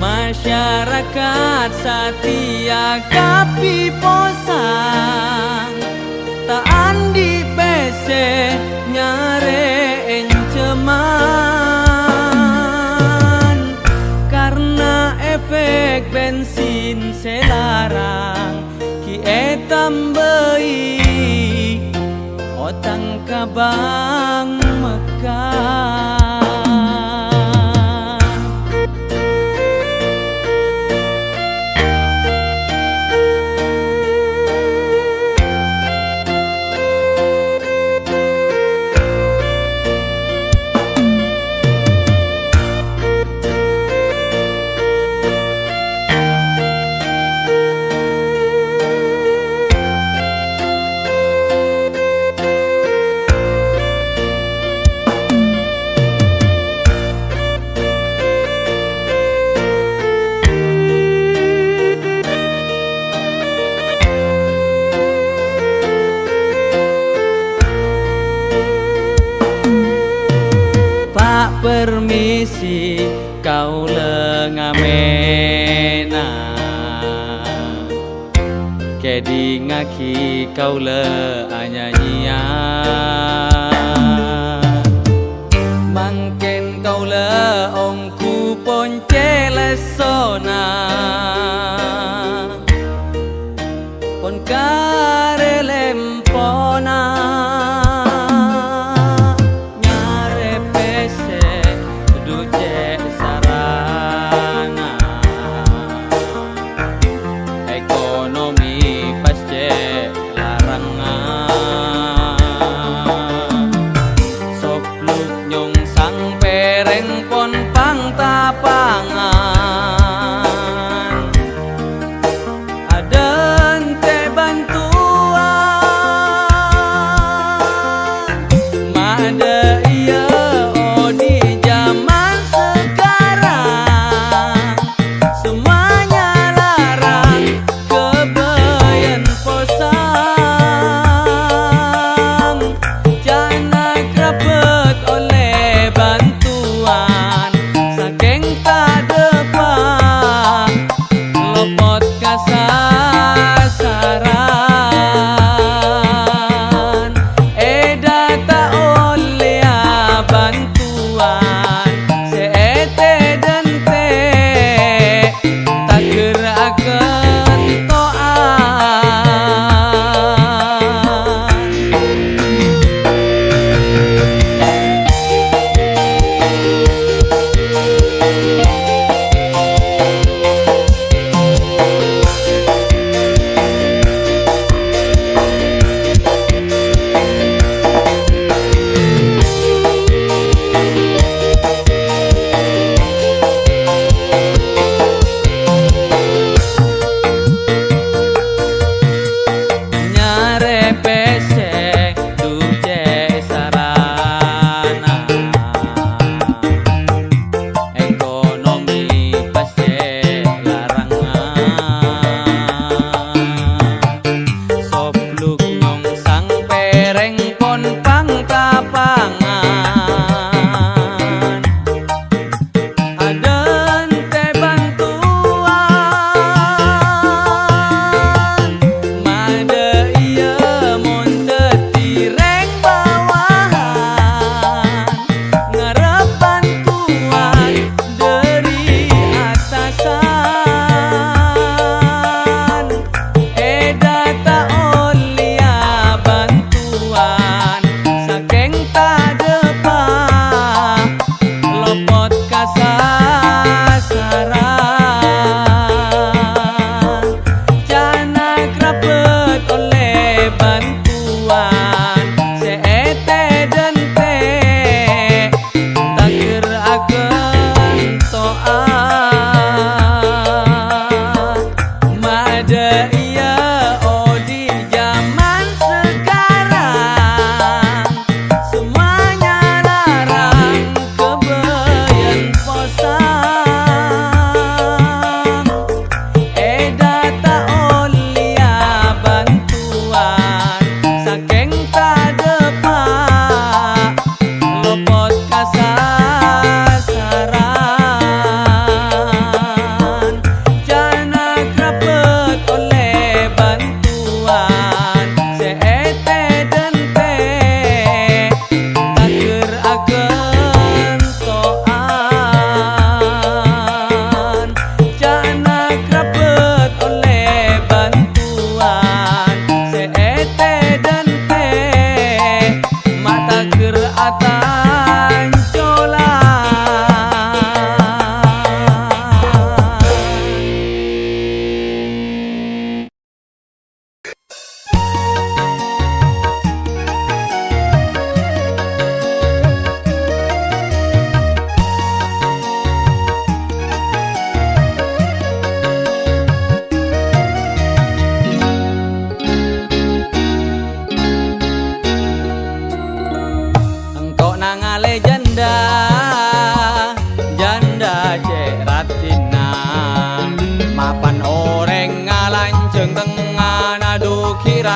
Masyarakat setia kapi posang tak andi pese nyare enceman karena efek bensin selarang ki tambai otang kabang Mekah. Permisi kau lengamena kedi ngaki kau le anyanyian mangken kau le ongku ponce lesona pon kare lempona pang tapangan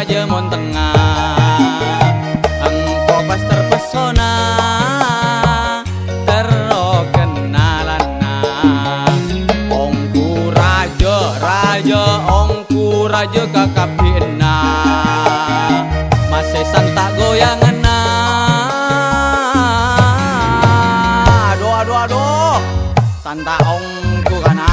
raja mon tengah. Engkau pas terpesona terro kenalana. Ongku raja ongku raja kakapina. Masih santak goyangan na. Aduh santak ongku kana.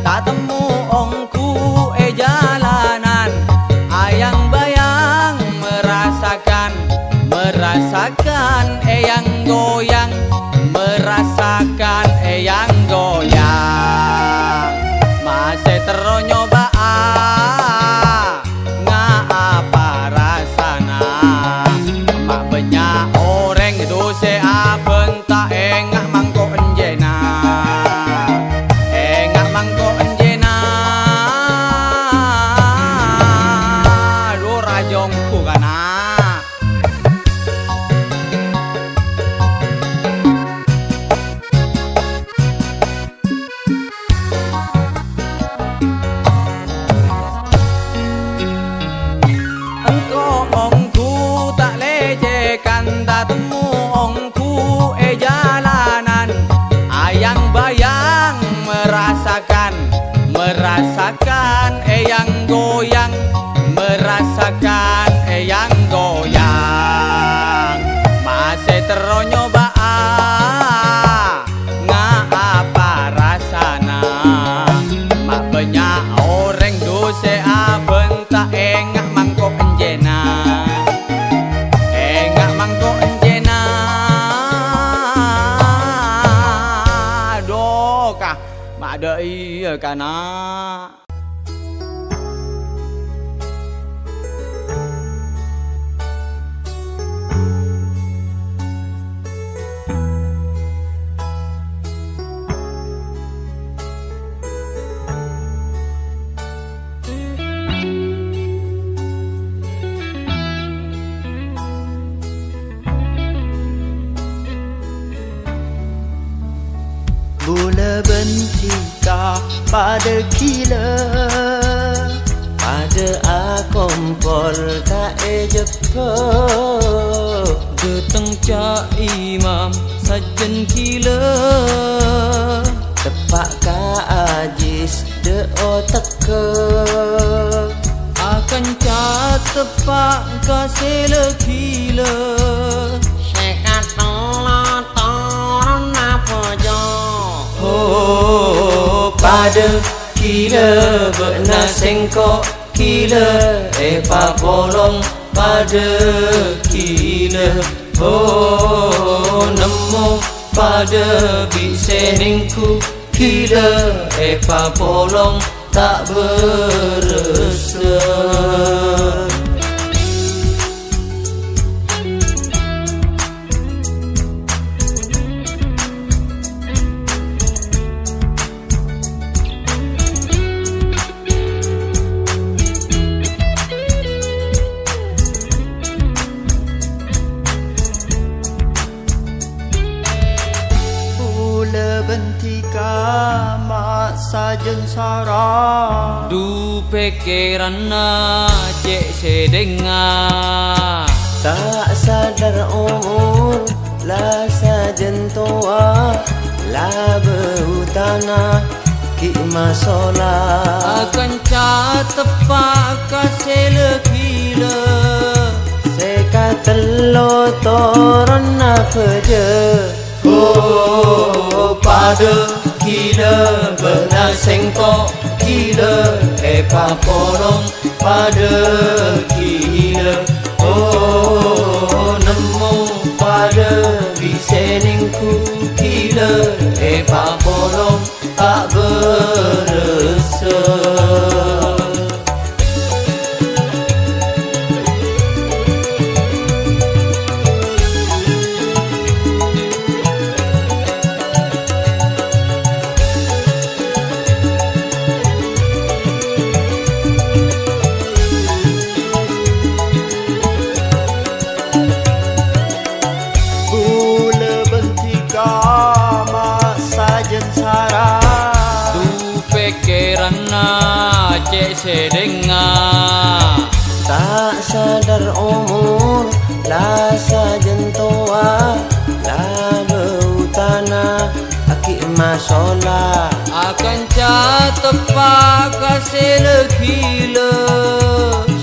Tak temu ongku jalanan. Ayang bayang merasakan yang goyang, merasakan yang goyang. Masih terus nyoba ngapa rasana. Mak banyak orang itu seaben tak engah mangkok enjena. Tak temu ongku jalanan. Ayang bayang merasakan yang goyang, merasakan yang goyang. Masih terus nyoba ngapa rasana. Mak banyak orang dose aben tak engah mangkok enjena. Mak ada iya kana. Bola bentika pada kila, pada akompol tak jeka. Deteng cak imam sajen kila. Tepak ka ajis de oteka. Akan cak tepak ka sela kila. Sekat toron apa jo. Pada kila benar sengkok kila epa bolong pada kila. Nemu pada biseningku kila epa bolong tak beresa. Bentika mak sajen sarah. Du pikiran cek sedengar. Tak sadar umur lah sajen tua. Lah berutana ki masolah. Akan cat tepak kasih gila. Sekatelo toron apa je. Pada kila benar sengkok kila epa polong pada kila. Nemu pada biseningku kila epa polong tak beresa. cek sedenga. Tak sadar umur lah sajen tua lah beutana aki masola Akan tepak kasih lekila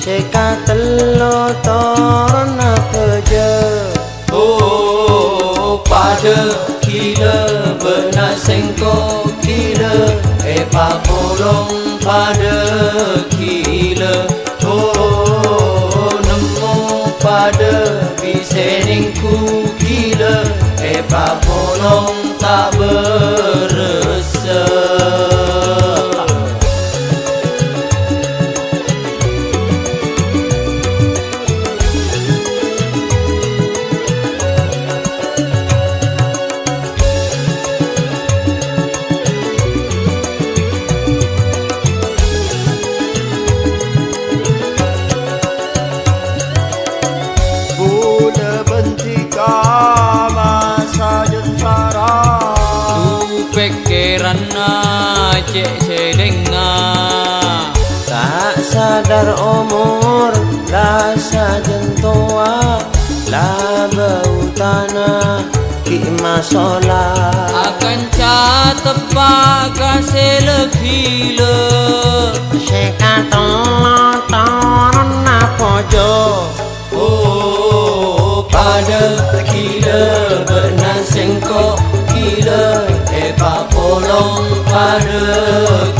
seka telo torna kerja. Oh pada kila benar sengkok kila Epa polong pada kila. Oh nemu pada biseningku kila Epa polong tak beresa. Pikiran cek sedenga. Tak sadar umur lah sajen tua lah beutana ki masola Akan tepak kasih lekila seka telo torna pojo. Oh pada kila benar sengkok kila Epa polong pada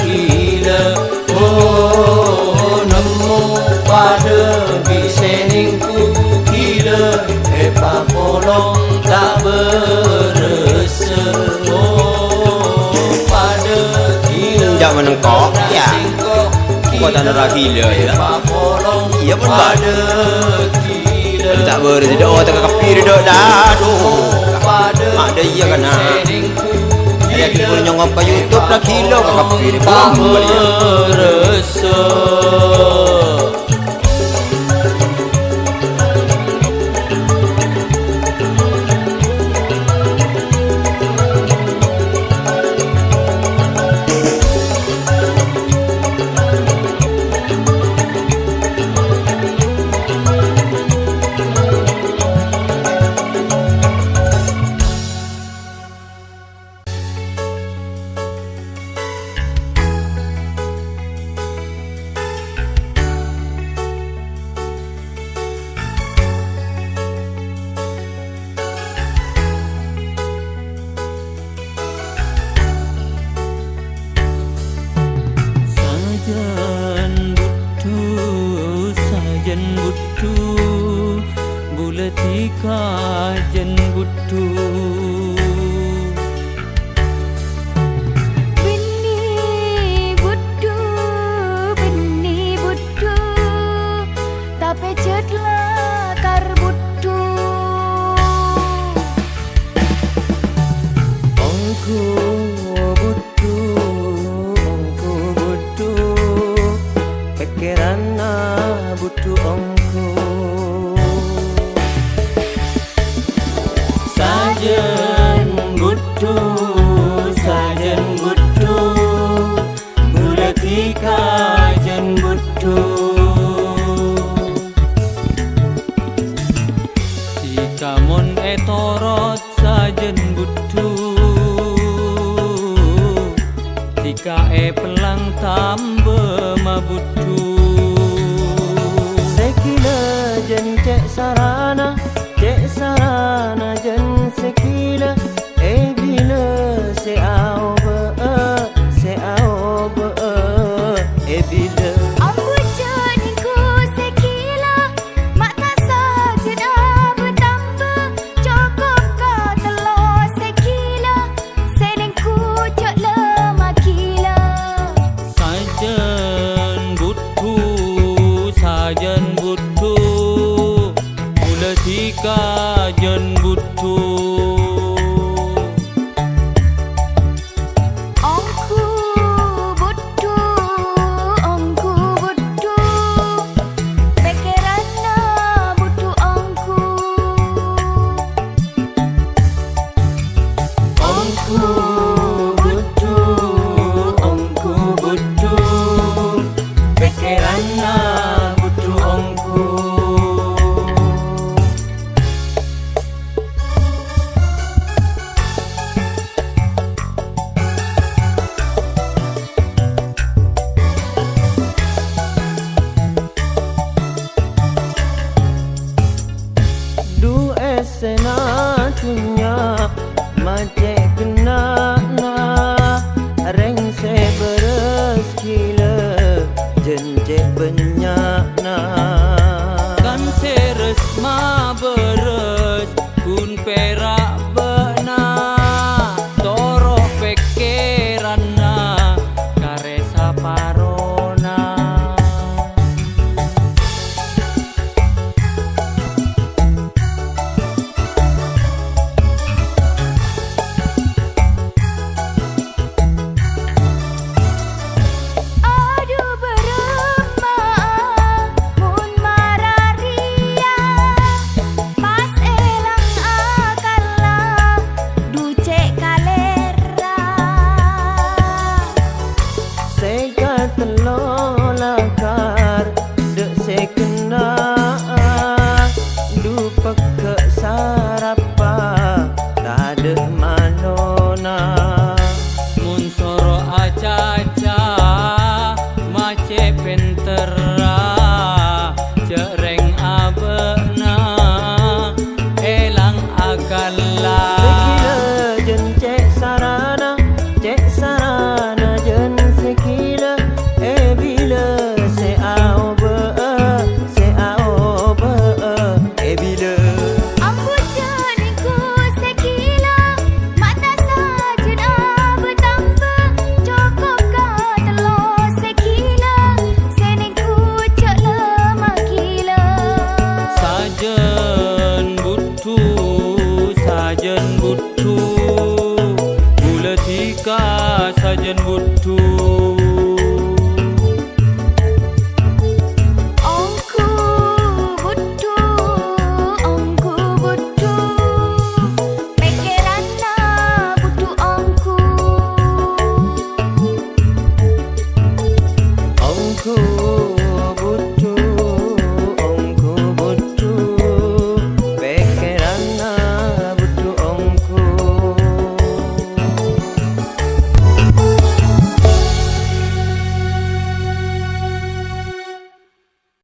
kila. Oh nemu pada biseningku kila Epa polong tak beresa. Oh pada kila Jak menengkok ya. Kau tak ada gila ya. Iya pun pada kila. Tak beres dah oh tak kapi dah dah. Aduh. Ada iya kan ah. Ada kita nyongop ke YouTube lah kilo ke kapi ni belum beresa. Sajen butu buletika jen butu Bini butu tapi jetlah tar butu Ongku butu pikiran butu ongku sajen butu buletika jen butu jika mon etorot sajen butu jika pelang tambah mabutu sekila jen cek sarana jen sekila bila seau be bila Aku jadiku sekila mak tak saja bertambah cukup kau telur sekila senengku cok lemah kila sajen butu buletika se beres kila jenjek banyak na Kan seres ma beres kun perak bena toro pekerana karesa parona Aduh beremah mun mararia pas elang akala ducek kalera seka telolakar dek se kena dupak ke sarapa tak ada manona mun soro acaca mace pentera cereng abena elang akala sekila jen cek sarana jen sekila bila se ao be bila Ambu janingku sekila mata sajun bertambah cukup ka telur sekila senengku cek lemah gila Sajen butu Gula tika sajen butu